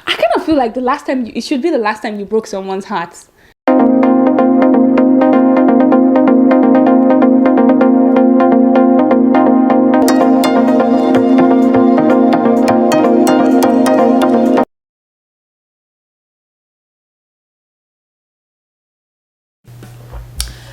I kind of feel like the last time it should be the last time you broke someone's heart.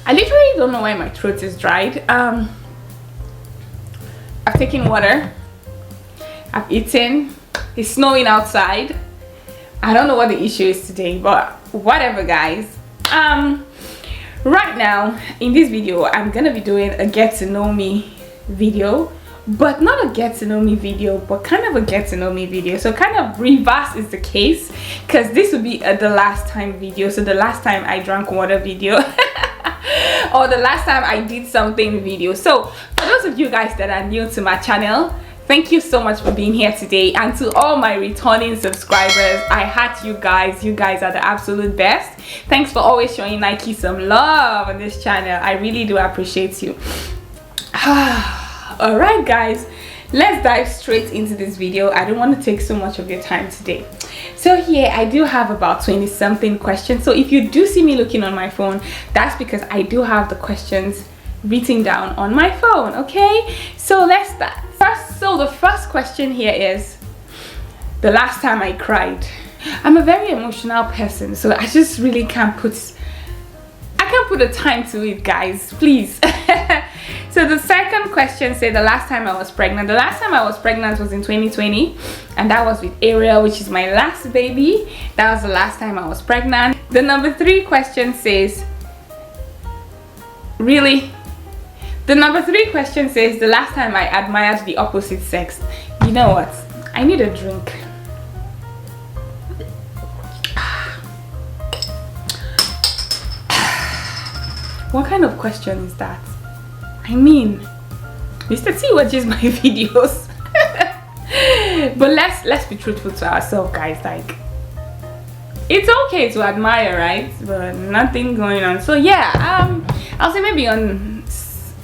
I literally don't know why my throat is dried. I've taken water, I've eaten, it's snowing outside. I don't know what the issue is today, but whatever, guys. Right now in this video I'm gonna be doing a get to know me video, but not a get to know me video, but kind of a get to know me video. So kind of reverse is the case, because this will be the last time video. So the last time I drank water video or the last time I did something video. So for those of you guys that are new to my channel, thank you so much for being here today. And to all my returning subscribers, I heart you guys. You guys are the absolute best. Thanks for always showing Nike some love on this channel. I really do appreciate you. All right, guys, let's dive straight into this video. I don't want to take so much of your time today. So here I do have about 20 something questions. So if you do see me looking on my phone, that's because I do have the questions written down on my phone. Okay, so let's start. So the first question here is the last time I cried. I'm a very emotional person, so I just really can't put a time to it, guys, please. So the second question said the last time I was pregnant. The last time I was pregnant was in 2020, and that was with Ariel, which is my last baby. That was the last time I was pregnant. The number 3 question says, really? The number 3 question says the last time I admired the opposite sex. You know what? I need a drink. What kind of question is that? I mean, Mr. T watches my videos. But let's be truthful to ourselves, guys. Like, it's okay to admire, right? But nothing going on. So yeah, I'll say maybe on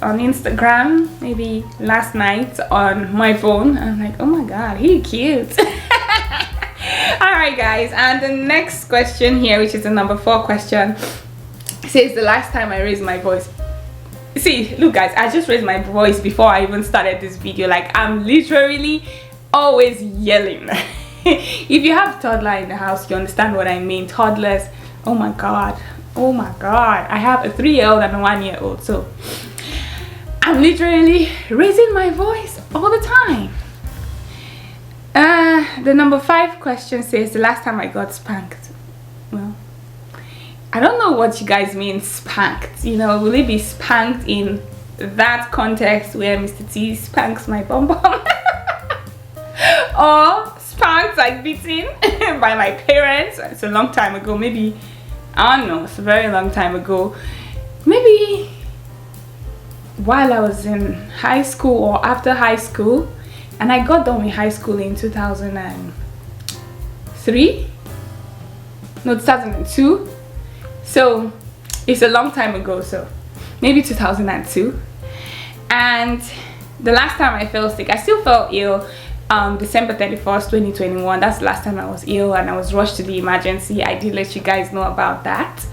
Instagram, maybe last night on my phone, I'm like, oh my god, he's cute. All right, guys, and the next question here, which is the number 4 question, says the last time I raised my voice. See, look, guys, I just raised my voice before I even started this video. Like, I'm literally always yelling. If you have a toddler in the house, you understand what I mean. Toddlers, oh my god, oh my god. I have a 3-year-old and a 1-year-old, so I'm literally raising my voice all the time. The number 5 question says the last time I got spanked. Well, I don't know what you guys mean spanked. You know, will it be spanked in that context where Mr. T spanks my bum bum? Or spanked like beaten by my parents? It's a long time ago. Maybe, I don't know, it's a very long time ago. Maybe while I was in high school or after high school, and I got done with high school in 2003, no, 2002. So it's a long time ago, so maybe 2002. And the last time I fell sick, I still felt ill, December 31st 2021. That's the last time I was ill, and I was rushed to the emergency. I did let you guys know about that.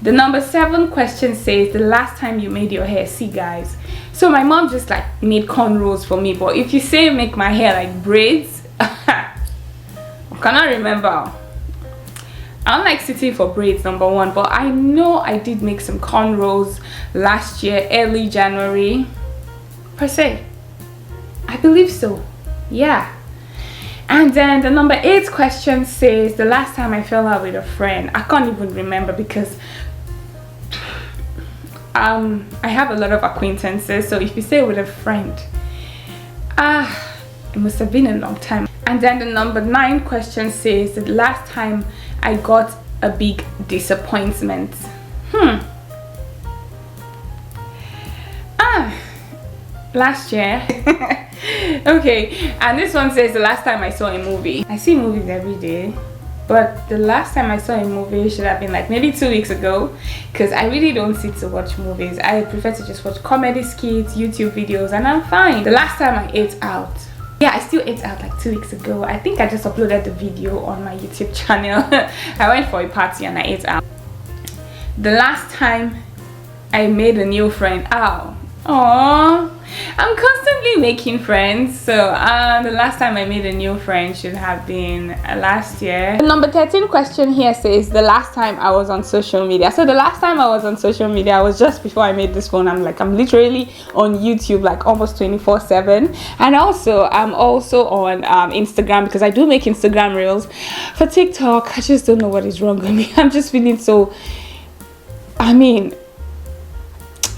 The number 7 question says the last time you made your hair. See, guys, so my mom just like made cornrows for me, but if you say make my hair like braids, I cannot remember. I don't like sitting for braids, number 1, but I know I did make some cornrows last year, early January per se. I believe so, yeah. And then the number 8 question says the last time I fell out with a friend. I can't even remember, because I have a lot of acquaintances, so if you say with a friend, it must have been a long time. And then the number 9 question says the last time I got a big disappointment. Last year. Okay, and this one says the last time I saw a movie. I see movies every day, but the last time I saw a movie should have been like maybe 2 weeks ago, because I really don't sit to watch movies. I prefer to just watch comedy skits, YouTube videos, and I'm fine. The last time I ate out, yeah, I still ate out like 2 weeks ago. I think I just uploaded the video on my YouTube channel. I went for a party and I ate out. The last time I made a new friend. I'm constantly making friends, so the last time I made a new friend should have been last year. The number 13 question here says the last time I was on social media. So the last time I was on social media was just before I made this phone. I'm literally on YouTube like almost 24/7, and also I'm also on Instagram, because I do make Instagram reels. For TikTok, I just don't know what is wrong with me. I'm just feeling so,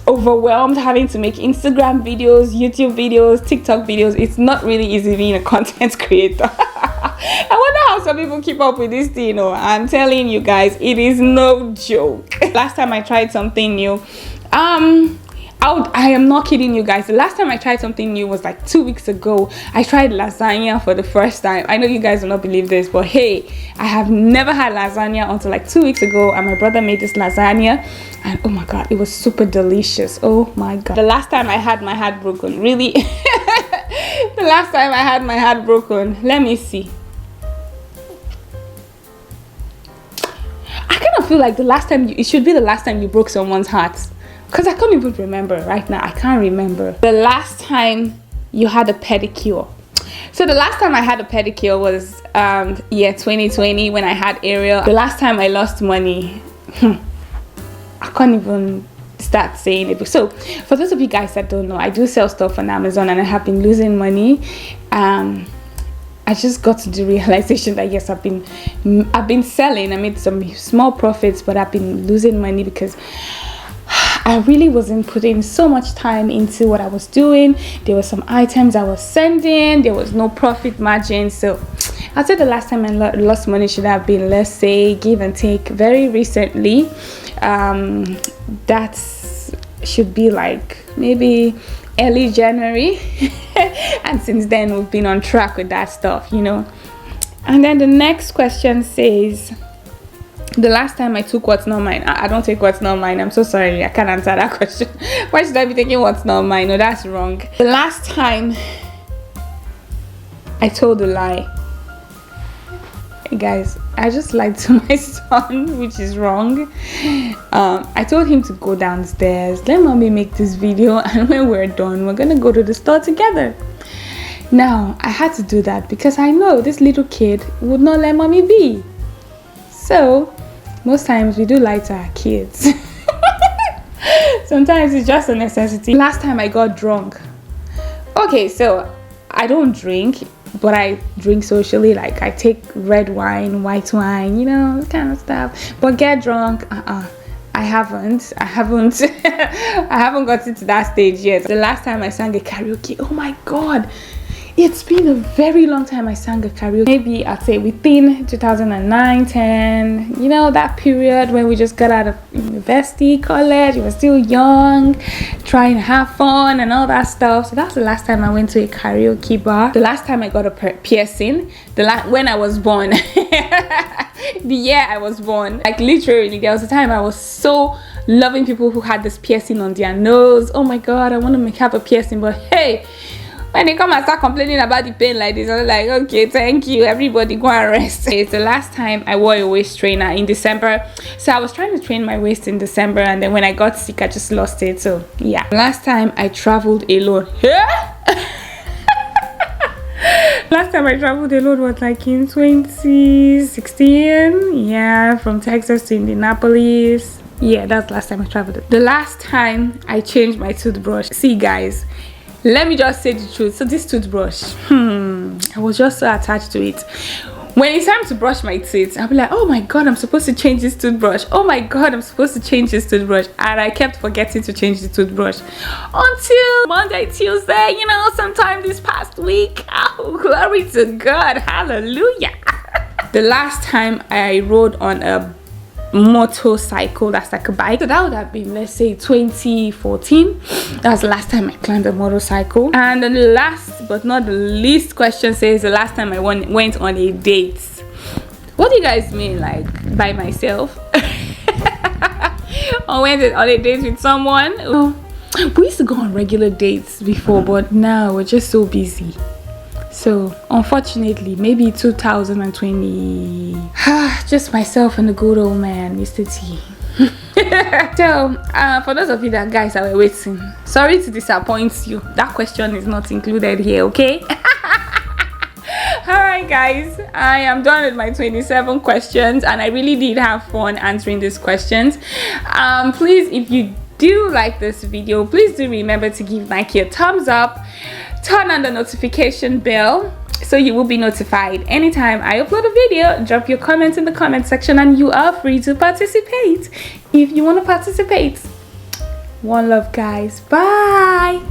overwhelmed having to make Instagram videos, YouTube videos, TikTok videos. It's not really easy being a content creator. I wonder how some people keep up with this thing. I'm telling you guys, it is no joke. Last time I tried something new, I am not kidding you guys. The last time I tried something new was like 2 weeks ago. I tried lasagna for the first time. I know you guys will not believe this, but hey, I have never had lasagna until like 2 weeks ago, and my brother made this lasagna, and oh my god, it was super delicious. Oh my god. The last time I had my heart broken, really. The last time I had my heart broken, let me see. I kind of feel like it should be the last time you broke someone's heart, because I can't even remember right now. I can't remember. The last time you had a pedicure. So the last time I had a pedicure was 2020, when I had Ariel. The last time I lost money, I can't even start saying it. So for those of you guys that don't know, I do sell stuff on Amazon, and I have been losing money. I just got to the realization that yes, I've been selling. I made some small profits, but I've been losing money because I really wasn't putting so much time into what I was doing. There were some items I was sending, there was no profit margin. So I'd say the last time I lost money should have been, let's say, give and take, very recently. That should be like maybe early January. And since then we've been on track with that stuff, And then the next question says, the last time I took what's not mine. I don't take what's not mine. I'm so sorry, I can't answer that question. Why should I be taking what's not mine? No, that's wrong. The last time I told a lie. Hey guys, I just lied to my son, which is wrong. I told him to go downstairs, let mommy make this video, and when we're done, we're gonna go to the store together. Now, I had to do that because I know this little kid would not let mommy be. So most times we do lie to our kids. Sometimes it's just a necessity. Last time I got drunk. Okay, so I don't drink, but I drink socially. Like I take red wine, white wine, this kind of stuff. But get drunk, I haven't I haven't gotten to that stage yet. The last time I sang a karaoke, oh my god, it's been a very long time I sang a karaoke. Maybe I'd say within 2009, 10, that period when we just got out of university, college, we were still young, trying to have fun and all that stuff. So that's the last time I went to a karaoke bar. The last time I got a piercing, when I was born. The year I was born. Like literally, there was a time I was so loving people who had this piercing on their nose. Oh my god, I want to have a piercing, but hey, when they come and start complaining about the pain like this, I was like, okay, thank you, everybody go and rest. It's the last time I wore a waist trainer in December. So I was trying to train my waist in December, and then when I got sick, I just lost it. So yeah. Last time I traveled alone. Last time I traveled alone was like in 2016. Yeah, from Texas to Indianapolis. Yeah, that's the last time I traveled. The last time I changed my toothbrush. See guys, let me just say the truth. So this toothbrush, I was just so attached to it. When it's time to brush my teeth, I'll be like, oh my god, I'm supposed to change this toothbrush. Oh my god, I'm supposed to change this toothbrush. And I kept forgetting to change the toothbrush until Monday, Tuesday, sometime this past week. Oh, glory to God. Hallelujah. The last time I rode on a motorcycle, that's like a bike, so that would have been, let's say, 2014. That's the last time I climbed a motorcycle. And then the last but not the least question says the last time I went on a date. What do you guys mean, like by myself? Or went on a date with someone? We used to go on regular dates before, but now we're just so busy. So unfortunately, maybe 2020, just myself and the good old man, Mr. T. So for those of you that guys that were waiting, sorry to disappoint you, that question is not included here, okay? Alright guys, I am done with my 27 questions and I really did have fun answering these questions. Please, if you do like this video, please do remember to give Nike a thumbs up, turn on the notification bell so you will be notified anytime I upload a video. Drop your comments in the comment section and you are free to participate if you want to participate. One love guys, bye.